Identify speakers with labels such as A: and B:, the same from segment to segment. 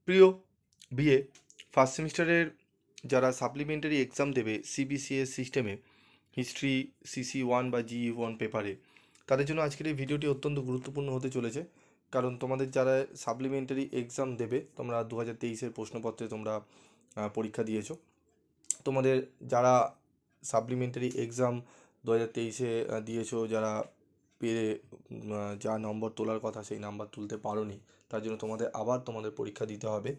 A: প্রিয় BA first সেমিস্টারের যারা সাপ্লিমেন্টারি এক্সাম দেবে সিবিসিএস সিস্টেমে হিস্ট্রি CC1 বা GE1 পেপারে, তাদের জন্য আজকের এই ভিডিওটি অত্যন্ত গুরুত্বপূর্ণ হতে চলেছে। কারণ তোমাদের যারা সাপ্লিমেন্টারি এক্সাম দেবে, তোমরা 2023-এর প্রশ্নপত্রে তোমরা পরীক্ষা দিয়েছো। তোমাদের যারা সাপ্লিমেন্টারি এক্সাম 2023-এ দিয়েছো, যারা পেরে যা নম্বর তোলার কথা সেই নাম্বার তুলতে পারোনি, তার জন্য তোমাদের পরীক্ষা দিতে হবে।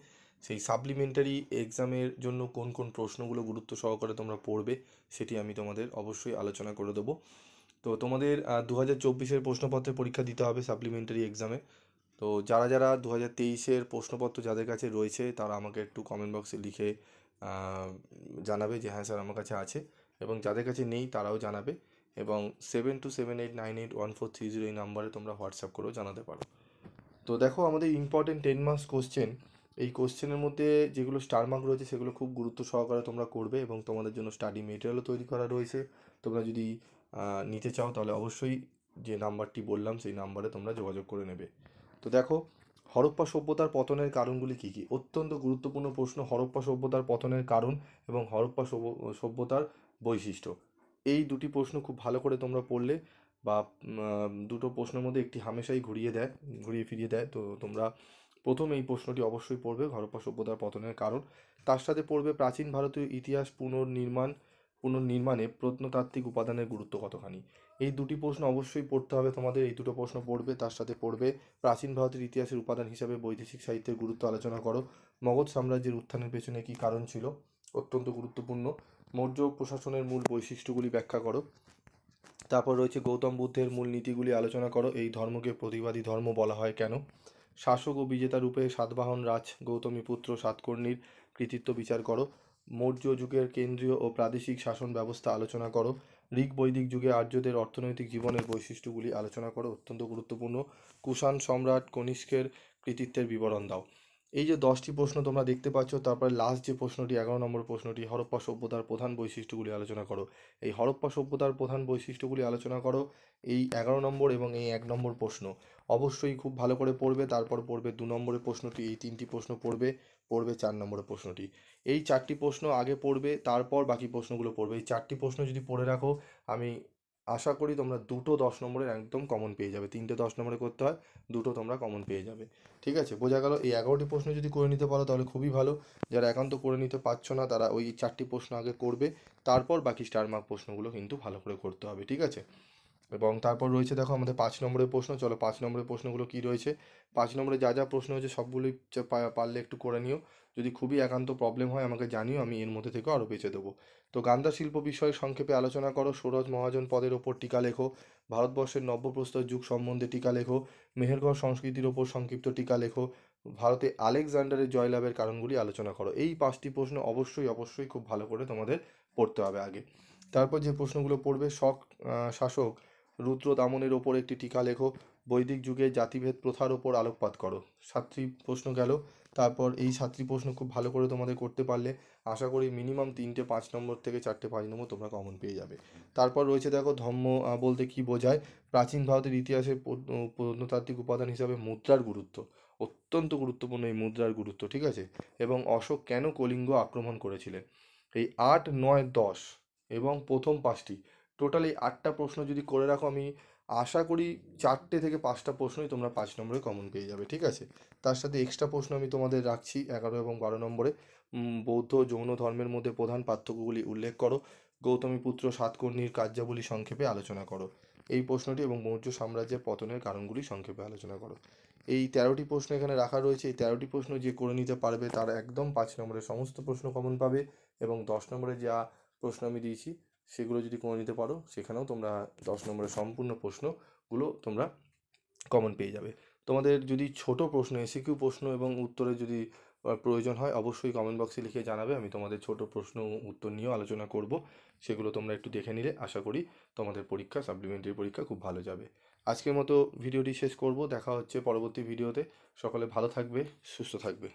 A: সেই সাপ্লিমেন্টারি এক্সামের জন্য কোন কোন প্রশ্নগুলো গুরুত্ব সহকারে তোমরা পড়বে সেটি আমি তোমাদের অবশ্যই আলোচনা করে দেবো। তো তোমাদের 2024-এর প্রশ্নপত্রের পরীক্ষা দিতে হবে সাপ্লিমেন্টারি এক্সামে। তো যারা যারা 2023-এর প্রশ্নপত্র যাদের কাছে রয়েছে তারা আমাকে একটু কমেন্ট বক্সে লিখে জানাবে যে হ্যাঁ স্যার আমার কাছে আছে, এবং যাদের কাছে নেই তারাও জানাবে। এবং 7278981430 এই নাম্বারে তোমরা হোয়াটসঅ্যাপ করেও জানাতে পারো। তো দেখো, আমাদের ইম্পর্টেন্ট 10 মার্কস কোশ্চেন, এই কোশ্চেনের মধ্যে যেগুলো স্টার মার্ক রয়েছে সেগুলো খুব গুরুত্ব সহকারে তোমরা করবে, এবং তোমাদের জন্য স্টাডি মেটেরিয়ালও তৈরি করা রয়েছে। তোমরা যদি নিতে চাও তাহলে অবশ্যই যে নাম্বারটি বললাম সেই নাম্বারে তোমরা যোগাযোগ করে নেবে। তো দেখো, হরপ্পা সভ্যতার পতনের কারণগুলি কী কী? অত্যন্ত গুরুত্বপূর্ণ প্রশ্ন। হরপ্পা সভ্যতার পতনের কারণ এবং হরপ্পা সভ্যতার বৈশিষ্ট্য, এই দুটি প্রশ্ন খুব ভালো করে তোমরা পড়লে, বা দুটো প্রশ্নের মধ্যে একটি হামেশাই ঘুরিয়ে ফিরিয়ে দেয়। তো তোমরা প্রথম এই প্রশ্নটি অবশ্যই পড়বে, হরপ্পা সভ্যতার পতনের কারণ। তার সাথে পড়বে প্রাচীন ভারতীয় ইতিহাস পুনর্নির্মাণে প্রত্নতাত্ত্বিক উপাদানের গুরুত্ব কতখানি। এই দুটি প্রশ্ন অবশ্যই পড়তে হবে তোমাদের। এই দুটো প্রশ্ন পড়বে, তার সাথে পড়বে প্রাচীন ভারতের ইতিহাসের উপাদান হিসাবে বৈদেশিক সাহিত্যের গুরুত্ব আলোচনা করো। মগধ সাম্রাজ্যের উত্থানের পেছনে কী কারণ ছিল, অত্যন্ত গুরুত্বপূর্ণ। মৌর্য প্রশাসনের মূল বৈশিষ্ট্যগুলি ব্যাখ্যা করো। তারপর রয়েছে গৌতম বুদ্ধের মূল নীতিগুলি আলোচনা করো। এই ধর্মকে প্রতিবাদী ধর্ম বলা হয় কেন? শাসক ও বিজেতা রূপে সাতবাহন রাজ গৌতমীপুত্র সাতকর্ণীর কৃতিত্ব বিচার করো। মৌর্য যুগের কেন্দ্রীয় ও প্রাদেশিক শাসন ব্যবস্থা আলোচনা করো। ঋক বৈদিক যুগে আর্যদের অর্থনৈতিক জীবনের বৈশিষ্ট্যগুলি আলোচনা করো, অত্যন্ত গুরুত্বপূর্ণ। কুষাণ সম্রাট কনিষ্কের কৃতিত্বের বিবরণ দাও। এই যে 10টি প্রশ্ন তোমরা দেখতে পাচ্ছ, তারপরে লাস্ট যে প্রশ্নটি 11 নম্বর প্রশ্নটি, হরপ্পা সভ্যতার প্রধান বৈশিষ্ট্যগুলি আলোচনা করো। এই হরপ্পা সভ্যতার প্রধান বৈশিষ্ট্যগুলি আলোচনা করো, এই 11 নম্বর এবং এই 1 নম্বর প্রশ্ন অবশ্যই খুব ভালো করে পড়বে। তারপর পড়বে 2 নম্বরের প্রশ্নটি, এই 3টি প্রশ্ন পড়বে 4 নম্বরের প্রশ্নটি। এই 4টি প্রশ্ন আগে পড়বে, তারপর বাকি প্রশ্নগুলো পড়বে। এই 4টি প্রশ্ন যদি পড়ে রাখো, আমি আশা করি তোমরা দুটো 10 নম্বরের একদম কমন পেয়ে যাবে। 3টে 10 নম্বরে করতে হয়, দুটো তোমরা কমন পেয়ে যাবে। ঠিক আছে, বোঝা গেল? এই 11টি প্রশ্ন যদি করে নিতে পারো তাহলে খুবই ভালো। যারা একান্ত করে নিতে পারছো না তারা ওই 4টি প্রশ্ন আগে করবে, তারপর বাকি স্টার মার্ক প্রশ্নগুলো কিন্তু ভালো করে করতে হবে। ঠিক আছে? এবং তারপর রয়েছে দেখো আমাদের 5 নম্বরের প্রশ্ন। চলো 5 নম্বরের প্রশ্নগুলো কী রয়েছে। 5 নম্বরে যা যা প্রশ্ন হয়েছে সবগুলোই পারলে একটু করে নিও। যদি খুবই একান্ত প্রবলেম হয় আমাকে জানিও, আমি এর মধ্যে থেকেও আরও বেঁচে দেবো। তো গান্ধার শিল্প বিষয়ে সংক্ষেপে আলোচনা করো। সূরজ মহাজন পদের ওপর টিকা লেখো। ভারতবর্ষের নব্যপ্রস্তর যুগ সম্বন্ধে টিকা লেখো। মেহেরগড় সংস্কৃতির ওপর সংক্ষিপ্ত টিকা লেখো। ভারতে আলেকজান্ডারের জয়লাভের কারণগুলি আলোচনা করো। এই 5টি প্রশ্ন অবশ্যই অবশ্যই খুব ভালো করে তোমাদের পড়তে হবে আগে। তারপর যে প্রশ্নগুলো পড়বে, শাসক রুদ্র দামনের ওপর একটি টিকা লেখো। বৈদিক যুগে জাতিভেদ প্রথার ওপর আলোকপাত করো। 7টি প্রশ্ন গেল। তারপর এই 7টি প্রশ্ন খুব ভালো করে তোমাদের করতে পারলে আশা করি মিনিমাম 3টে 5 নম্বর থেকে 4টে 5 নম্বর তোমরা কমন পেয়ে যাবে। তারপর রয়েছে দেখো, ধর্ম বলতে কি বোঝায়। প্রাচীন ভারতের ইতিহাসের প্রত্নতাত্ত্বিক উপাদান হিসাবে মুদ্রার গুরুত্ব, অত্যন্ত গুরুত্বপূর্ণ এই মুদ্রার গুরুত্ব। ঠিক আছে? এবং অশোক কেন কলিঙ্গ আক্রমণ করেছিলেন। এই 8, 9, 10 এবং প্রথম 5টি, টোটাল এই 8টা প্রশ্ন যদি করে রাখো, আমি আশা করি 4টে থেকে 5টা প্রশ্নই তোমরা 5 নম্বরে কমন পেয়ে যাবে। ঠিক আছে? তার সাথে এক্সট্রা প্রশ্ন আমি তোমাদের রাখছি 11 এবং 12 নম্বরে। বৌদ্ধ জৈন ধর্মের মধ্যে প্রধান পার্থক্যগুলি উল্লেখ করো। গৌতমীপুত্র সাতকর্ণীর কার্যাবলী সংক্ষেপে আলোচনা করো। এই প্রশ্নটি এবং মৌর্য সাম্রাজ্যের পতনের কারণগুলি সংক্ষেপে আলোচনা করো। এই 13টি প্রশ্ন এখানে রাখা রয়েছে। এই 13টি প্রশ্ন যে করে নিতে পারবে তার একদম 5 নম্বরের সমস্ত প্রশ্ন কমন পাবে, এবং 10 নম্বরে যা প্রশ্ন আমি দিয়েছি সেগুলো যদি করে নিতে পারো সেখানেও তোমরা 10 নম্বরের সম্পূর্ণ প্রশ্নগুলো তোমরা কমন পেয়ে যাবে। তোমাদের যদি ছোট প্রশ্ন, এসিকিউ প্রশ্ন এবং উত্তরের যদি প্রয়োজন হয় অবশ্যই কমেন্ট বক্সে লিখে জানাবে। আমি তোমাদের ছোট প্রশ্ন উত্তর নিয়েও আলোচনা করব। সেগুলো তোমরা একটু দেখে নিলে আশা করি তোমাদের পরীক্ষা, সাপ্লিমেন্টারি পরীক্ষা খুব ভালো যাবে। আজকের মতো ভিডিওটি শেষ করব। দেখা হচ্ছে পরবর্তী ভিডিওতে। সকলে ভালো থাকবে, সুস্থ থাকবে।